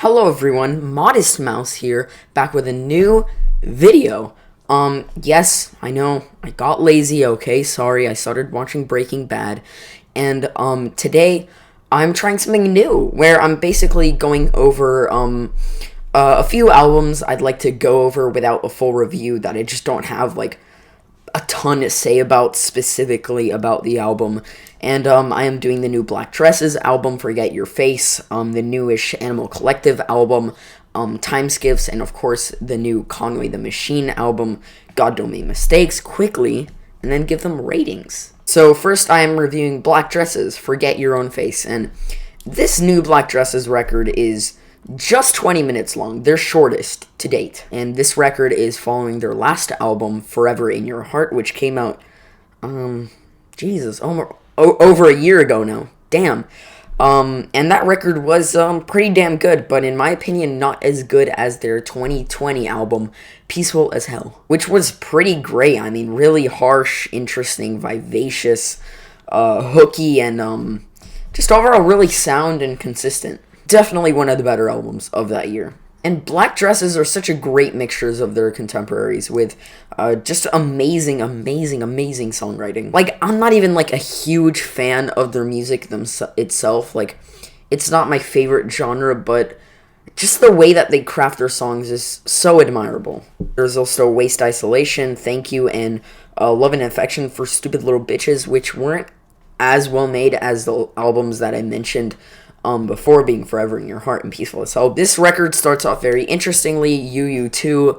Hello everyone, Modest Mouse here, back with a new video. Yes, I know, I got lazy, okay, sorry, I started watching Breaking Bad, and, today, I'm trying something new, where I'm basically going over, a few albums I'd like to go over without a full review that I just don't have, like, a ton to say about specifically about the album. And I am doing the new Black Dresses album, Forget Your Face, the newish Animal Collective album, Time Skips, and of course the new Conway the Machine album, God Don't Make Mistakes, quickly, and then give them ratings. So first I am reviewing Black Dresses, Forget Your Own Face, and this new Black Dresses record is just 20 minutes long, their shortest to date. And this record is following their last album, Forever in Your Heart, which came out, over a year ago now. Damn. And that record was, pretty damn good, but in my opinion, not as good as their 2020 album, Peaceful as Hell, which was pretty great. I mean, really harsh, interesting, vivacious, hooky, and, just overall really sound and consistent. Definitely one of the better albums of that year. And Black Dresses are such a great mixtures of their contemporaries with just amazing songwriting. Like, I'm not even, like, a huge fan of their music itself. Like, it's not my favorite genre, but just the way that they craft their songs is so admirable. There's also Waste Isolation, Thank You, and Love and Affection for Stupid Little Bitches, which weren't as well made as the albums that I mentioned before, being Forever in Your Heart and Peaceful as Hell. This record starts off very interestingly. You 2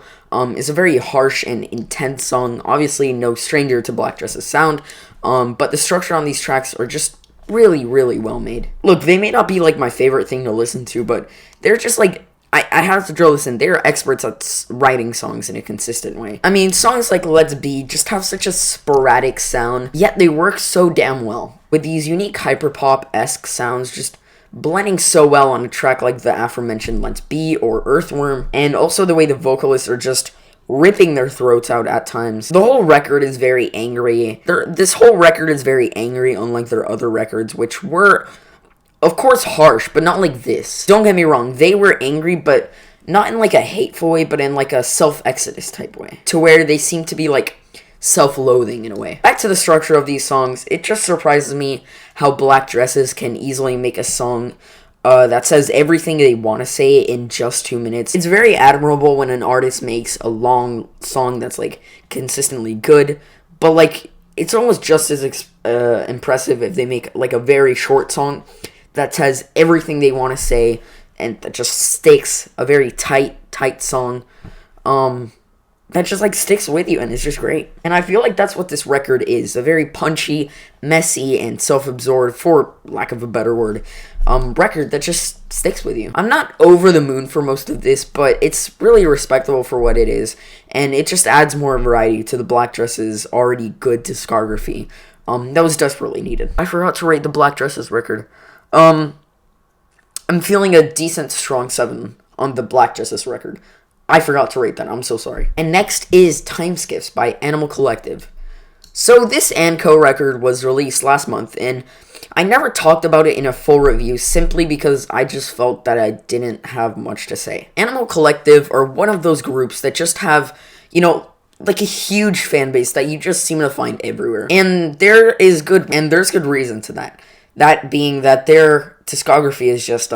is a very harsh and intense song, obviously no stranger to Black Dresses sound, but the structure on these tracks are just really well made. Look, they may not be like my favorite thing to listen to, but they're just like, I have to drill this in, they're experts at writing songs in a consistent way. I mean, songs like Let's Be just have such a sporadic sound, yet they work so damn well, with these unique hyperpop-esque sounds just blending so well on a track like the aforementioned Let's Be or Earthworm, and also the way the vocalists are just ripping their throats out at times. The whole record is very angry. This whole record is very angry, unlike their other records, which were, of course, harsh, but not like this. Don't get me wrong, they were angry, but not in like a hateful way, but in like a self-exodus type way, to where they seem to be like self-loathing in a way. Back to the structure of these songs, it just surprises me how Black Dresses can easily make a song that says everything they want to say in just 2 minutes. It's very admirable when an artist makes a long song that's like consistently good, but like it's almost just as impressive if they make like a very short song that says everything they want to say and that just sticks, a very tight song. That just, like, sticks with you, and it's just great. And I feel like that's what this record is. A very punchy, messy, and self-absorbed, for lack of a better word, record that just sticks with you. I'm not over the moon for most of this, but it's really respectable for what it is, and it just adds more variety to the Black Dresses' already good discography. That was desperately needed. I forgot to rate the Black Dresses record. I'm feeling a decent, strong 7 on the Black Dresses record. I forgot to rate that, I'm so sorry. And next is Time Skips by Animal Collective. So this Anco record was released last month, and I never talked about it in a full review simply because I just felt that I didn't have much to say. Animal Collective are one of those groups that just have, like a huge fan base that you just seem to find everywhere. And there's good reason to that. That being that their discography is just,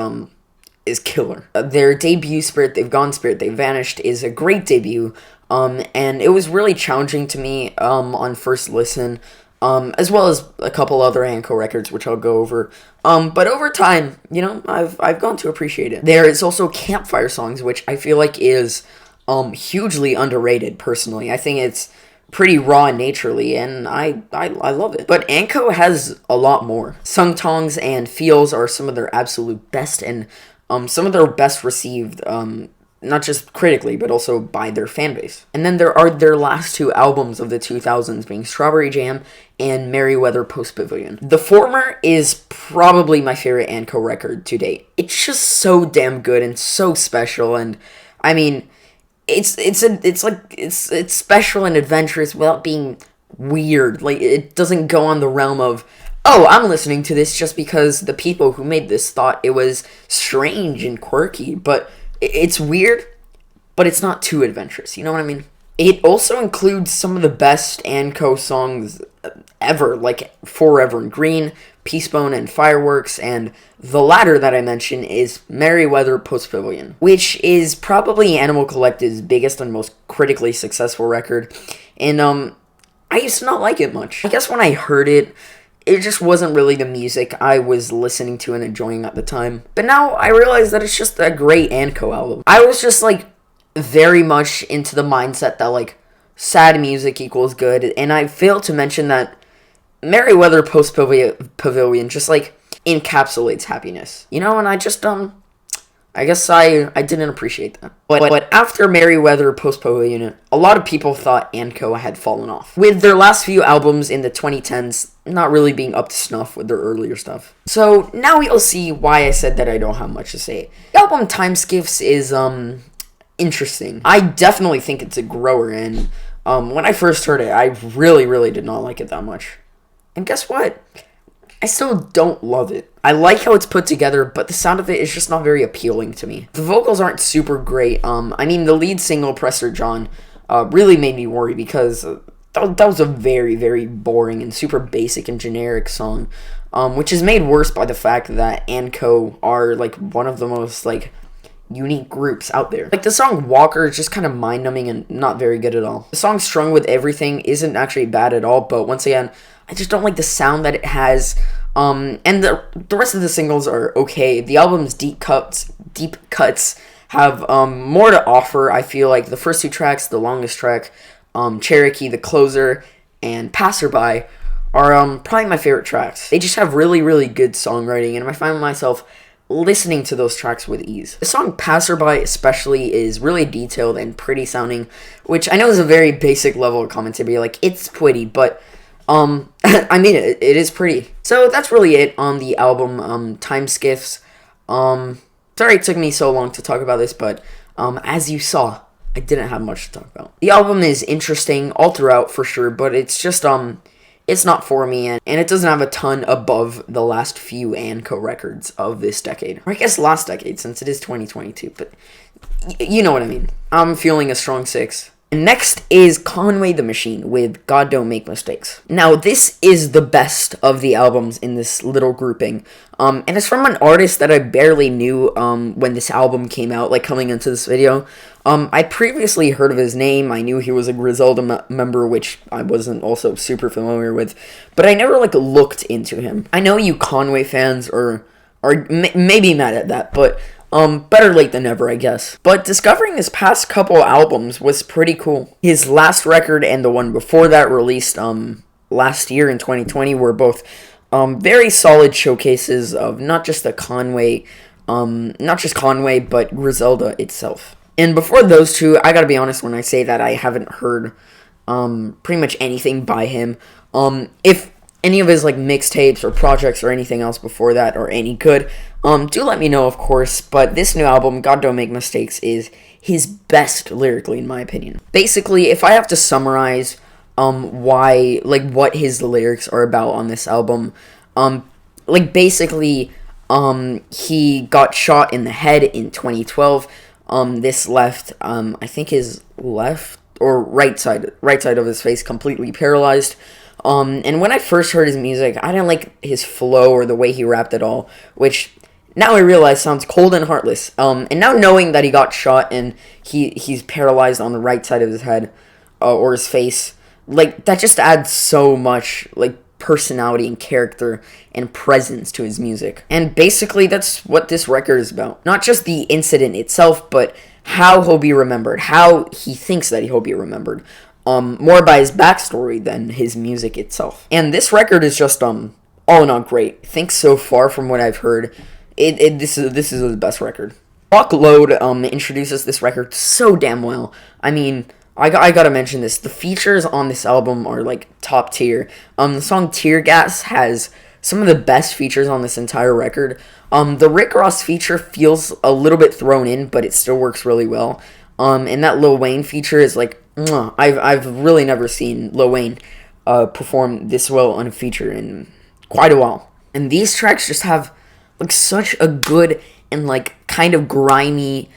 is killer. Their debut, Spirit They've Gone, Spirit They've Vanished, is a great debut, and it was really challenging to me on first listen, as well as a couple other Anco records, which I'll go over. But over time, I've gone to appreciate it. There is also Campfire Songs, which I feel like is hugely underrated, personally. I think it's pretty raw naturally, and I love it. But Anco has a lot more. Sung Tongs and Feels are some of their absolute best, and some of their best received, not just critically, but also by their fan base. And then there are their last 2 albums of the 2000s, being Strawberry Jam and Merryweather Post Pavilion. The former is probably my favorite Anco record to date. It's just so damn good and so special, and I mean, it's special and adventurous without being weird. Like, it doesn't go on the realm of oh, I'm listening to this just because the people who made this thought it was strange and quirky, but it's weird, but it's not too adventurous. You know what I mean? It also includes some of the best Anko songs ever, like Forever and Green, Peacebone and Fireworks, and the latter that I mentioned is Merryweather Post Pavilion, which is probably Animal Collective's biggest and most critically successful record, and I used to not like it much. I guess when I heard it, it just wasn't really the music I was listening to and enjoying at the time. But now I realize that it's just a great Anko album. I was just like very much into the mindset that like sad music equals good, and I failed to mention that Merryweather Post Pavilion just like encapsulates happiness, you know, and I just I guess I didn't appreciate that. But after Merryweather Post Pavilion, a lot of people thought Anko had fallen off, with their last few albums in the 2010s not really being up to snuff with their earlier stuff. So now you'll see why I said that I don't have much to say. The album Time Skiffs is interesting. I definitely think it's a grower, and when I first heard it, I really did not like it that much. And guess what? I still don't love it. I like how it's put together, but the sound of it is just not very appealing to me. The vocals aren't super great. I mean, the lead single, Prester John, really made me worry because that was a very boring and super basic and generic song, which is made worse by the fact that Anko are like one of the most like unique groups out there. Like the song Walker is just kind of mind-numbing and not very good at all. The song Strung With Everything isn't actually bad at all, but once again, I just don't like the sound that it has. And the rest of the singles are okay. The album's deep cuts have more to offer. I feel like the first two tracks, the longest track, Cherokee, the closer, and Passerby are probably my favorite tracks. They just have really good songwriting, and I find myself listening to those tracks with ease. The song Passerby especially is really detailed and pretty sounding, which I know is a very basic level of comment to be like, it's pretty, but I mean, it is pretty. So that's really it on the album, Time Skiffs. Sorry it took me so long to talk about this, but, as you saw, I didn't have much to talk about. The album is interesting all throughout, for sure, but it's just, it's not for me, and it doesn't have a ton above the last few Anko records of this decade. Or I guess last decade, since it is 2022, but you know what I mean. I'm feeling a strong 6. Next is Conway the Machine with God Don't Make Mistakes. Now, this is the best of the albums in this little grouping. And it's from an artist that I barely knew when this album came out, like coming into this video. I previously heard of his name. I knew he was a Griselda member, which I wasn't also super familiar with. But I never, like, looked into him. I know you Conway fans are maybe mad at that, but better late than never, I guess. But discovering his past couple albums was pretty cool. His last record and the one before that, released last year in 2020, were both very solid showcases of not just Conway, but Griselda itself. And before those two, I gotta be honest when I say that I haven't heard pretty much anything by him. If any of his like mixtapes or projects or anything else before that are any good, do let me know, of course. But this new album, God Don't Make Mistakes, is his best lyrically, in my opinion. Basically, if I have to summarize what his lyrics are about on this album, basically, he got shot in the head in 2012. This left, I think his left or right side of his face completely paralyzed. And when I first heard his music, I didn't like his flow or the way he rapped at all, which now I realize sounds cold and heartless. And now knowing that he got shot and he's paralyzed on the right side of his head, or his face, like, that just adds so much, like, personality and character and presence to his music. And basically, that's what this record is about. Not just the incident itself, but how he'll be remembered, how he thinks that he'll be remembered. More by his backstory than his music itself. And this record is just, all in all great. I think so far from what I've heard, this is the best record. Fuckload, introduces this record so damn well. I mean, I gotta mention this. The features on this album are, like, top tier. The song Tear Gas has some of the best features on this entire record. The Rick Ross feature feels a little bit thrown in, but it still works really well. And that Lil Wayne feature is, like, I've really never seen Lil Wayne perform this well on a feature in quite a while. And these tracks just have like such a good and like kind of grimy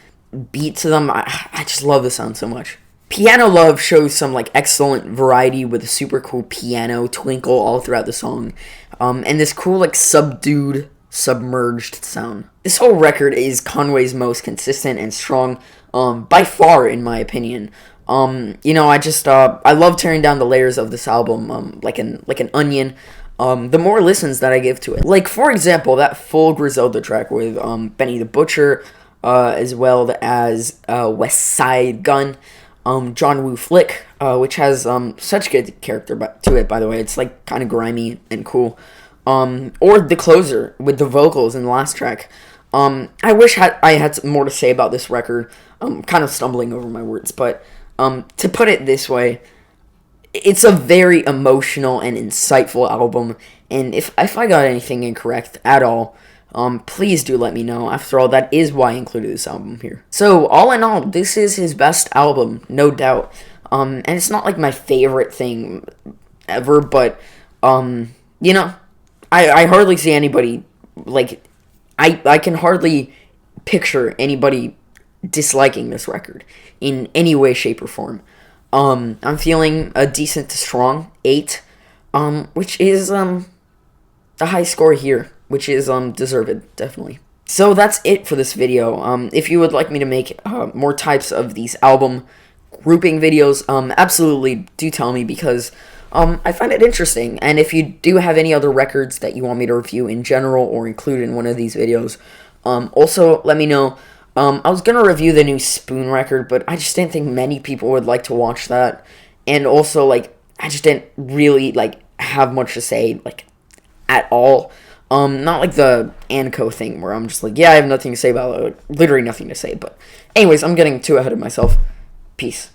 beat to them. I just love the sound so much. Piano Love shows some like excellent variety with a super cool piano twinkle all throughout the song, and this cool like subdued, submerged sound. This whole record is Conway's most consistent and strong, by far in my opinion. I love tearing down the layers of this album, like an onion. The more listens that I give to it, like for example, that full Griselda track with Benny the Butcher, as well as West Side Gun. John Woo Flick, which has such good character to it, by the way. It's like kind of grimy and cool. Or The Closer with the vocals in the last track. I wish I had more to say about this record. I'm kind of stumbling over my words, but to put it this way, it's a very emotional and insightful album. And if I got anything incorrect at all, please do let me know. After all, that is why I included this album here. So, all in all, this is his best album, no doubt. And it's not like my favorite thing ever, but, I hardly see anybody, like, I can hardly picture anybody disliking this record in any way, shape, or form. I'm feeling a decent to strong 8, which is, the high score here, which is deserved, definitely. So that's it for this video. If you would like me to make more types of these album grouping videos, absolutely do tell me, because I find it interesting. And if you do have any other records that you want me to review in general or include in one of these videos, also let me know. I was gonna review the new Spoon record, but I just didn't think many people would like to watch that. And also, like, I just didn't really like have much to say, like, at all. Not like the Anco thing where I'm just like, yeah, I have nothing to say about it. Literally nothing to say. But anyways, I'm getting too ahead of myself. Peace.